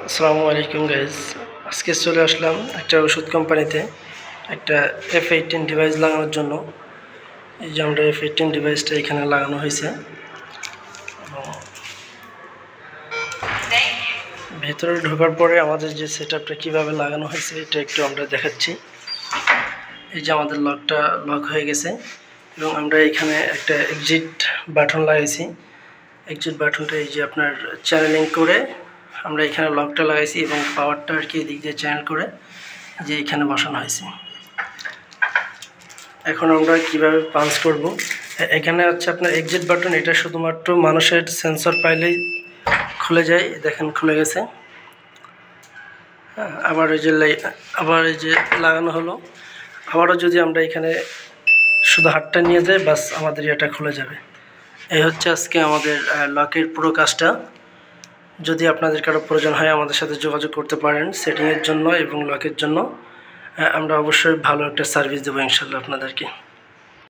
আসসালামু আলাইকুম গাইজ। আজকে চলে আসলাম একটা ওষুধ কোম্পানিতে একটা F18 ডিভাইস লাগানোর জন্য। এই যে আমরা F18 ডিভাইসটা এখানে লাগানো হয়েছে এবং ভেতরে ঢোকার পরে আমাদের যে সেটআপটা কীভাবে লাগানো হয়েছে এটা একটু আমরা দেখাচ্ছি। এই যে আমাদের লকটা লক হয়ে গেছে এবং আমরা এখানে একটা এক্সিট বাটন লাগাইছি। এক্সিট বাটনটা এই যে আপনার চ্যানেলিং করে আমরা এখানে লকটা লাগাইছি এবং পাওয়ারটা আর কি এদিক দিয়ে চ্যানেল করে যে এখানে বসানো হয়েছে। এখন আমরা কিভাবে পাঞ্চ করব, এখানে হচ্ছে আপনার এক্সিট বাটন, এটা শুধুমাত্র মানুষের সেন্সর পাইলেই খুলে যায়। দেখেন খুলে গেছে। আবার এই যে লাগানো হলো। আবারও যদি আমরা এখানে শুধু হাতটা নিয়ে যাই বাস আমাদের এটা খুলে যাবে। এই হচ্ছে আজকে আমাদের লকের পুরো কাজটা। যদি আপনাদের কারো প্রয়োজন হয় আমাদের সাথে যোগাযোগ করতে পারেন সেটিংয়ের জন্য এবং লকের জন্য। আমরা অবশ্যই ভালো একটা সার্ভিস দেবো ইনশাল্লাহ আপনাদেরকে।